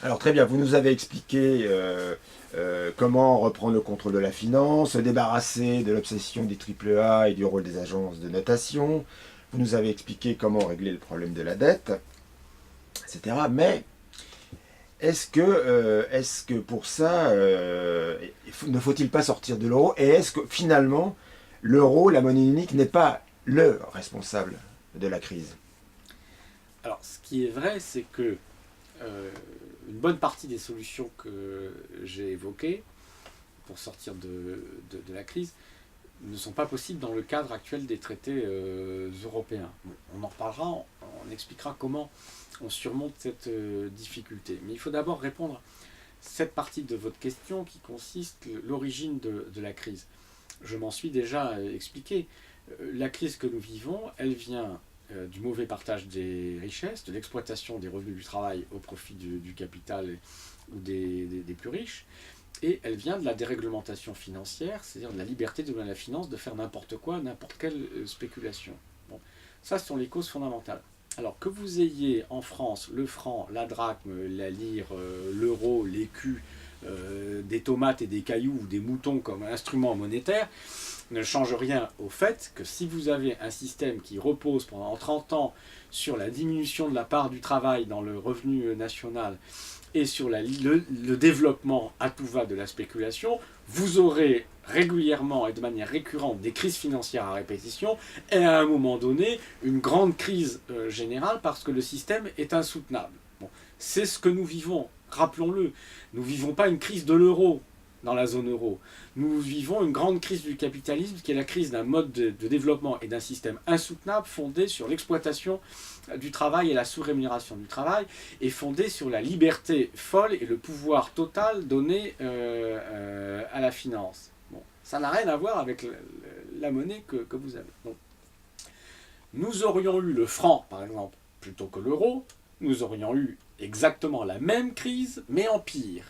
Alors très bien, vous nous avez expliqué comment reprendre le contrôle de la finance, se débarrasser de l'obsession des AAA et du rôle des agences de notation. Vous nous avez expliqué comment régler le problème de la dette, etc. Mais est-ce que pour ça, ne faut-il pas sortir de l'euro? Et est-ce que finalement, l'euro, la monnaie unique, n'est pas le responsable de la crise? Alors, ce qui est vrai, c'est que une bonne partie des solutions que j'ai évoquées pour sortir de la crise ne sont pas possibles dans le cadre actuel des traités européens. Bon, on en reparlera, on expliquera comment on surmonte cette difficulté. Mais il faut d'abord répondre à cette partie de votre question qui consiste l'origine de la crise. Je m'en suis déjà expliqué. La crise que nous vivons, elle vient du mauvais partage des richesses, de l'exploitation des revenus du travail au profit du capital ou des plus riches, et elle vient de la déréglementation financière, c'est-à-dire de la liberté de la finance de faire n'importe quoi, n'importe quelle spéculation. Bon, ça, ce sont les causes fondamentales. Alors que vous ayez en France le franc, la drachme, la lire, l'euro, l'écu, des tomates et des cailloux ou des moutons comme instrument monétaire, ne change rien au fait que si vous avez un système qui repose pendant 30 ans sur la diminution de la part du travail dans le revenu national et sur le développement à tout va de la spéculation, vous aurez régulièrement et de manière récurrente des crises financières à répétition et à un moment donné une grande crise générale parce que le système est insoutenable. Bon, c'est ce que nous vivons, rappelons-le. Nous ne vivons pas une crise de l'euro dans la zone euro. Nous vivons une grande crise du capitalisme qui est la crise d'un mode de développement et d'un système insoutenable fondé sur l'exploitation du travail et la sous-rémunération du travail et fondé sur la liberté folle et le pouvoir total donné à la finance. Bon, ça n'a rien à voir avec la monnaie que vous avez. Donc, nous aurions eu le franc, par exemple, plutôt que l'euro, nous aurions eu exactement la même crise, mais en pire.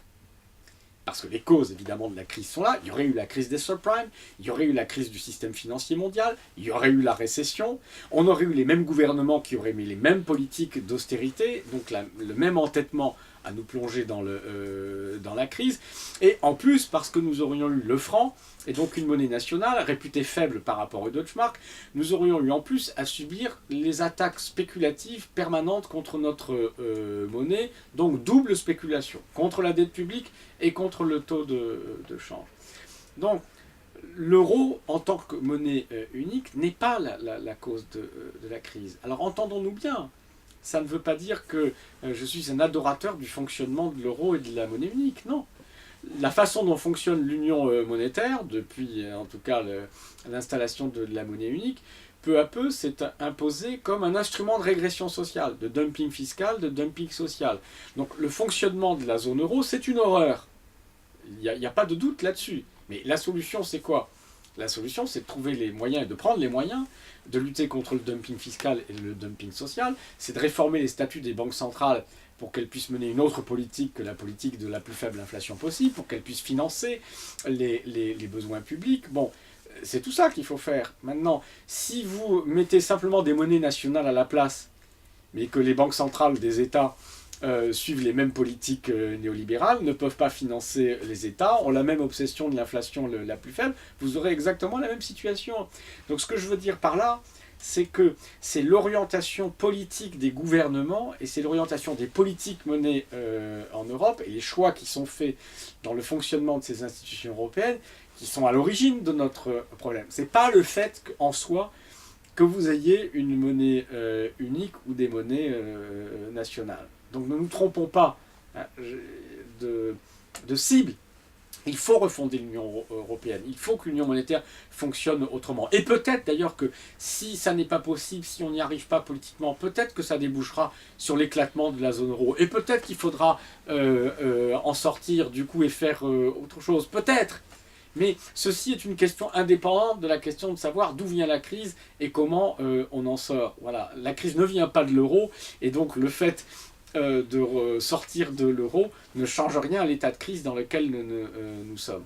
Parce que les causes, évidemment, de la crise sont là. Il y aurait eu la crise des subprimes, il y aurait eu la crise du système financier mondial, il y aurait eu la récession, on aurait eu les mêmes gouvernements qui auraient mis les mêmes politiques d'austérité, donc le même entêtement à nous plonger dans la crise. Et en plus, parce que nous aurions eu le franc, et donc une monnaie nationale réputée faible par rapport au Deutschmark, nous aurions eu en plus à subir les attaques spéculatives permanentes contre notre monnaie, donc double spéculation, contre la dette publique et contre le taux de change. Donc, l'euro, en tant que monnaie unique, n'est pas la cause de la crise. Alors, entendons-nous bien, ça ne veut pas dire que je suis un adorateur du fonctionnement de l'euro et de la monnaie unique, non. La façon dont fonctionne l'union monétaire, depuis en tout cas l'installation de la monnaie unique, peu à peu s'est imposée comme un instrument de régression sociale, de dumping fiscal, de dumping social. Donc le fonctionnement de la zone euro, c'est une horreur. Il n'y a pas de doute là-dessus. Mais la solution, c'est quoi? La solution, c'est de trouver les moyens et de prendre les moyens de lutter contre le dumping fiscal et le dumping social. C'est de réformer les statuts des banques centrales pour qu'elles puissent mener une autre politique que la politique de la plus faible inflation possible, pour qu'elles puissent financer les besoins publics. Bon, c'est tout ça qu'il faut faire. Maintenant, si vous mettez simplement des monnaies nationales à la place, mais que les banques centrales des États suivent les mêmes politiques néolibérales, ne peuvent pas financer les États, ont la même obsession de l'inflation la plus faible, vous aurez exactement la même situation. Donc ce que je veux dire par là, c'est que c'est l'orientation politique des gouvernements et c'est l'orientation des politiques menées en Europe et les choix qui sont faits dans le fonctionnement de ces institutions européennes qui sont à l'origine de notre problème. Ce n'est pas le fait en soi que vous ayez une monnaie unique ou des monnaies nationales. Donc ne nous trompons pas hein, de cible. Il faut refonder l'Union européenne. Il faut que l'Union monétaire fonctionne autrement. Et peut-être d'ailleurs que si ça n'est pas possible, si on n'y arrive pas politiquement, peut-être que ça débouchera sur l'éclatement de la zone euro. Et peut-être qu'il faudra en sortir du coup et faire autre chose. Peut-être. Mais ceci est une question indépendante de la question de savoir d'où vient la crise et comment on en sort. Voilà. La crise ne vient pas de l'euro et donc le fait de sortir de l'euro ne change rien à l'état de crise dans lequel nous sommes.